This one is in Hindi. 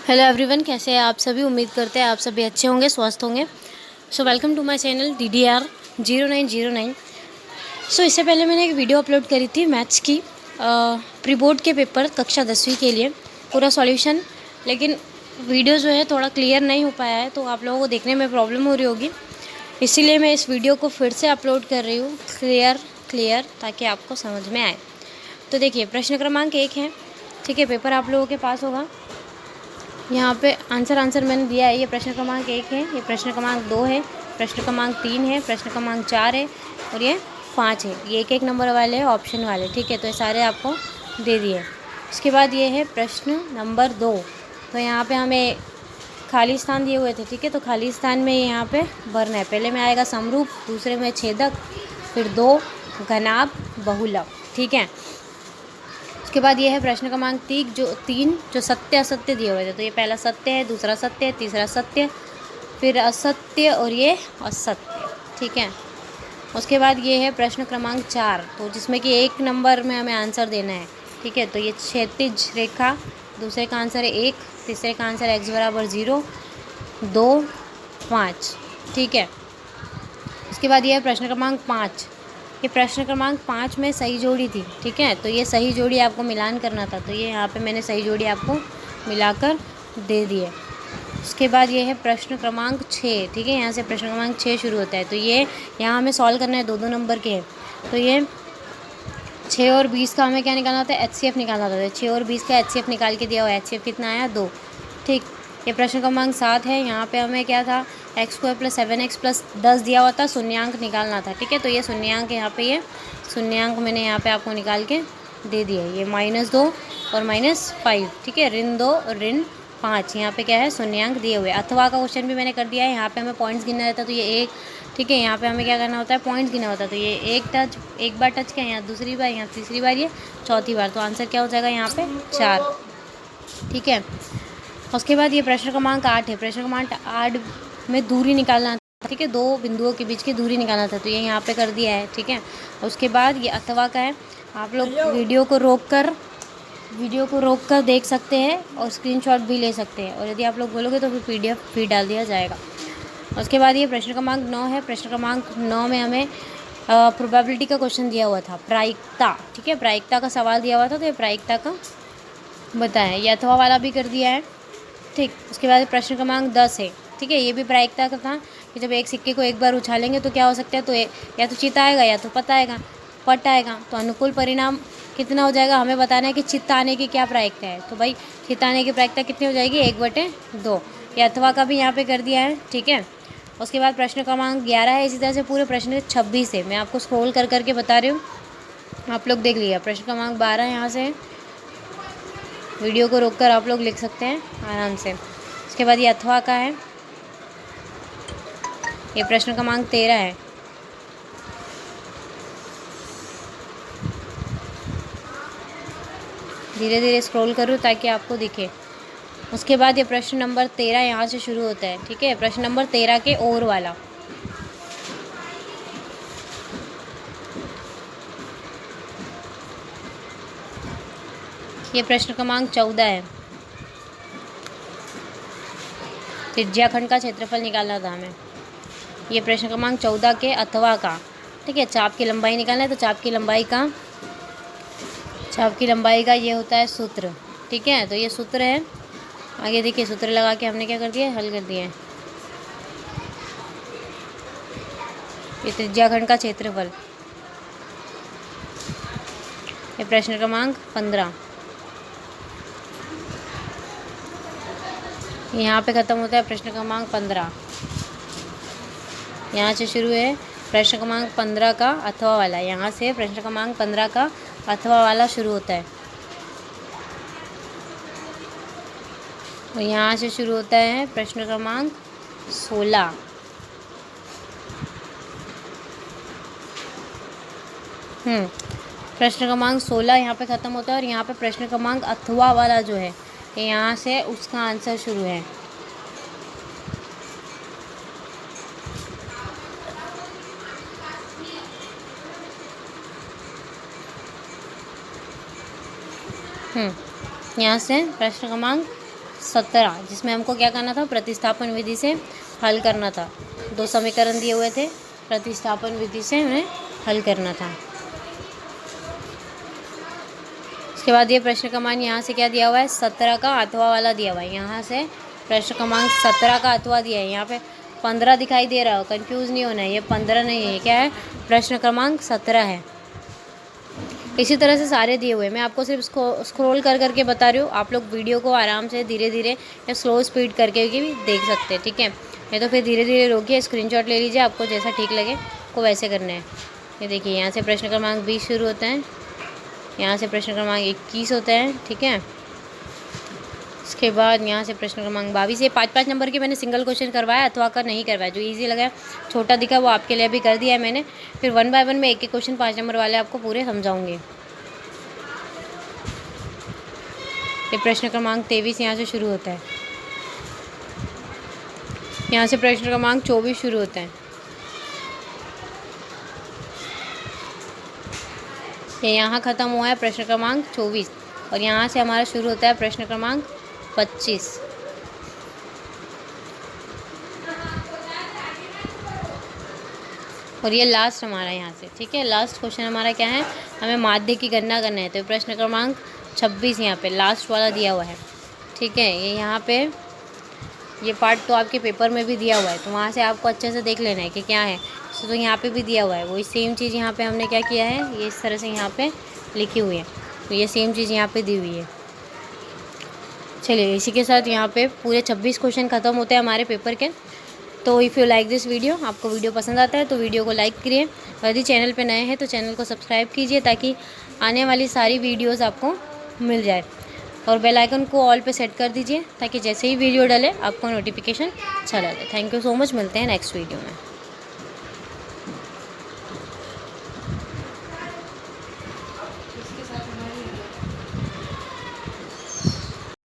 हेलो एवरीवन, कैसे हैं आप सभी। उम्मीद करते हैं आप सभी अच्छे होंगे, स्वस्थ होंगे। So welcome to my channel DDR0909। So इससे पहले मैंने एक वीडियो अपलोड करी थी मैथ्स की, प्री बोर्ड के पेपर कक्षा 10वीं के लिए पूरा सॉल्यूशन। लेकिन वीडियो जो है थोड़ा क्लियर नहीं हो पाया है, तो आप लोगों को देखने में प्रॉब्लम हो रही होगी, इसीलिए मैं इस वीडियो को फिर से अपलोड कर रही हूँ क्लियर ताकि आपको समझ में आए। तो देखिए, प्रश्न क्रमांक 1 है, ठीक है। पेपर आप लोगों के पास होगा। यहाँ पे आंसर मैंने दिया है। ये प्रश्न क्रमांक 1 है, ये प्रश्न क्रमांक 2 है, प्रश्न क्रमांक 3 है, प्रश्न क्रमांक 4 है और ये 5 है। ये एक नंबर वाले ऑप्शन वाले, ठीक है। तो ये सारे आपको दे दिए। इसके बाद ये है प्रश्न नंबर 2। तो यहाँ पे हमें खाली स्थान दिए हुए थे, ठीक है। तो खाली स्थान में यहाँ पे भरना है। पहले में आएगा समरूप, दूसरे में छेदक, फिर 2 घनाभ बहुलक, ठीक है। उसके बाद ये है प्रश्न क्रमांक 3 जो सत्य असत्य दिए हुए थे। तो ये पहला सत्य है, दूसरा सत्य है, तीसरा सत्य, फिर असत्य और ये असत्य, ठीक है। उसके बाद ये है प्रश्न क्रमांक 4, तो जिसमें कि 1 नंबर में हमें आंसर देना है, ठीक है। तो ये क्षैतिज रेखा, दूसरे का आंसर है 1, तीसरे का आंसर x बराबर 0, 2, 5, ठीक है। उसके बाद ये है प्रश्न क्रमांक 5। ये प्रश्न क्रमांक 5 में सही जोड़ी थी, ठीक है। तो ये सही जोड़ी आपको मिलान करना था, तो ये यहाँ पे मैंने सही जोड़ी आपको मिलाकर दे दी है। उसके बाद ये है प्रश्न क्रमांक 6, ठीक है। यहाँ से प्रश्न क्रमांक 6 शुरू होता है। तो ये यहाँ हमें सॉल्व करना है, 2-2 नंबर के हैं। तो ये 6 और 20 का हमें क्या निकालना होता है, HCF निकालना होता है। 6 और 20 का HCF निकाल के दिया हुआ है। HCF कितना आया, 2, ठीक। ये प्रश्न क्रमांक 7 है। यहाँ पे हमें क्या था, x² + 7x + 10 दिया हुआ था, शून्यांक निकालना था, ठीक है। तो ये शून्यांक यहाँ पे, ये शून्यांक मैंने यहाँ पे आपको निकाल के दे दिया है। ये -2 और -5, ठीक है। ऋण 2 और ऋण 5, यहाँ पे क्या है, शून्यांक दिए हुए। अथवा का क्वेश्चन भी मैंने कर दिया है। यहाँ पे हमें पॉइंट्स गिनना रहता है, तो ये 1, ठीक है। यहाँ पे हमें क्या करना होता है, पॉइंट्स गिनना होता है। तो ये एक बार टच किया, यहाँ दूसरी बार, यहाँ तीसरी बार, ये चौथी बार। तो आंसर क्या हो जाएगा यहाँ पे, 4, ठीक है। उसके बाद ये प्रश्न क्रमांक 8 है। प्रश्न क्रमांक 8 में दूरी निकालना था, ठीक है। 2 बिंदुओं के बीच की दूरी निकालना था, तो ये यहाँ पे कर दिया है, ठीक है। उसके बाद ये अथवा का है। आप लोग वीडियो को रोक कर देख सकते हैं और स्क्रीनशॉट भी ले सकते हैं, और यदि आप लोग बोलोगे तो फिर PDF भी डाल दिया जाएगा। उसके बाद ये प्रश्न क्रमांक 9 है। प्रश्न क्रमांक 9 में हमें प्रोबेबिलिटी का क्वेश्चन दिया हुआ था, प्रायिकता, ठीक है। प्रायिकता का सवाल दिया हुआ था, तो ये प्रायिकता का बताएं। ये अथवा वाला भी कर दिया है, ठीक। उसके बाद प्रश्न क्रमांक 10 है, ठीक है। ये भी प्रायिकता का था कि जब एक सिक्के को एक बार उछालेंगे तो क्या हो सकता है, तो या तो चित्त आएगा या तो पट आएगा। तो अनुकूल परिणाम कितना हो जाएगा, हमें बताना है कि चित्त आने की क्या प्रायिकता है। तो भाई चित्त आने की प्रायिकता कितनी हो जाएगी, 1/2। ये अथवा का भी यहाँ पे कर दिया है, ठीक है। उसके बाद प्रश्न क्रमांक 11 है। इसी तरह से पूरे प्रश्न 26 है। मैं आपको स्क्रॉल कर करके बता रही हूँ, आप लोग देख लीजिए। प्रश्न क्रमांक 12 यहाँ से वीडियो को रोककर आप लोग लिख सकते हैं आराम से। उसके बाद ये अथवा का है। ये प्रश्न क्रमांक 13 है। धीरे धीरे स्क्रॉल करूँ ताकि आपको दिखे। उसके बाद ये प्रश्न नंबर 13 यहाँ से शुरू होता है, ठीक है। प्रश्न नंबर 13 के और वाला। ये प्रश्न क्रमांक 14 है। त्रिज्याखंड का क्षेत्रफल निकालना था हमें। ये प्रश्न क्रमांक 14 के अथवा का, ठीक है। चाप की लंबाई निकालना है, तो चाप की लंबाई का ये होता है सूत्र, ठीक है। तो ये सूत्र है। आगे देखिए, सूत्र लगा के हमने क्या कर दिया, हल कर दिया है। ये त्रिज्याखंड का क्षेत्रफल। ये प्रश्न क्रमांक 15 यहाँ पे ख़त्म होता है। प्रश्न क्रमांक 15 यहाँ से शुरू है। प्रश्न क्रमांक 15 का अथवा वाला, यहाँ से प्रश्न क्रमांक 15 का अथवा वाला शुरू होता है। और यहाँ से शुरू होता है प्रश्न क्रमांक 16। प्रश्न क्रमांक 16 यहाँ पे ख़त्म होता है। और यहाँ पे प्रश्न क्रमांक अथवा वाला जो है, यहाँ से उसका आंसर शुरू है। यहाँ से प्रश्न क्रमांक 17, जिसमें हमको क्या करना था, प्रतिस्थापन विधि से हल करना था। 2 समीकरण दिए हुए थे, प्रतिस्थापन विधि से उन्हें हल करना था। उसके बाद ये प्रश्न क्रमांक यहाँ से क्या दिया हुआ है, 17 का अथवा वाला दिया हुआ है। यहाँ से प्रश्न क्रमांक 17 का अथवा दिया है। यहाँ पे 15 दिखाई दे रहा हो, कंफ्यूज नहीं होना है, ये 15 नहीं है, ये क्या है, प्रश्न क्रमांक 17 है। इसी तरह से सारे दिए हुए हैं। मैं आपको सिर्फ स्क्रॉल कर करके बता रही हूँ, आप लोग वीडियो को आराम से धीरे धीरे या स्लो स्पीड करके भी देख सकते हैं, ठीक है। नहीं तो फिर धीरे धीरे रोकिए, स्क्रीनशॉट ले लीजिए, आपको जैसा ठीक लगे को वैसे करना है। ये देखिए, यहाँ से प्रश्न क्रमांक 20 शुरू होता है, यहाँ से प्रश्न क्रमांक 21 होता है, ठीक है। उसके बाद यहाँ से प्रश्न क्रमांक 22। ये 5-5 नंबर के मैंने सिंगल क्वेश्चन करवाया, अथवा का नहीं करवाया। जो इजी लगा, छोटा दिखा, वो आपके लिए भी कर दिया है मैंने। फिर 1 बाय 1 में एक क्वेश्चन 5 नंबर वाले आपको पूरे समझाऊंगी। ये प्रश्न क्रमांक 23 यहाँ से शुरू होता है, यहाँ से प्रश्न क्रमांक 24 शुरू होता है। ये यहाँ ख़त्म हुआ है प्रश्न क्रमांक 24, और यहाँ से हमारा शुरू होता है प्रश्न क्रमांक 25। और ये लास्ट हमारा यहाँ से, ठीक है। लास्ट क्वेश्चन हमारा क्या है, हमें माध्य की गणना करना है। तो प्रश्न क्रमांक 26 यहाँ पे लास्ट वाला दिया हुआ है, ठीक है। ये यहाँ पे ये पार्ट तो आपके पेपर में भी दिया हुआ है, तो वहाँ से आपको अच्छे से देख लेना है कि क्या है। तो यहाँ पे भी दिया हुआ है, वही सेम चीज़ यहाँ पे हमने क्या किया है, ये इस तरह से यहाँ पे लिखी हुई है। तो ये सेम चीज़ यहाँ पे दी हुई है। चलिए, इसी के साथ यहाँ पे पूरे 26 क्वेश्चन ख़त्म होते हैं हमारे पेपर के। तो if you like this video, आपको वीडियो पसंद आता है तो वीडियो को लाइक करिए, और यदि चैनल पे नए हैं तो चैनल को सब्सक्राइब कीजिए, ताकि आने वाली सारी वीडियोस आपको मिल जाए। और बेल आइकन को ऑल पे सेट कर दीजिए, ताकि जैसे ही वीडियो डाले आपको नोटिफिकेशन चला जाए। थैंक यू सो मच, मिलते हैं नेक्स्ट वीडियो में।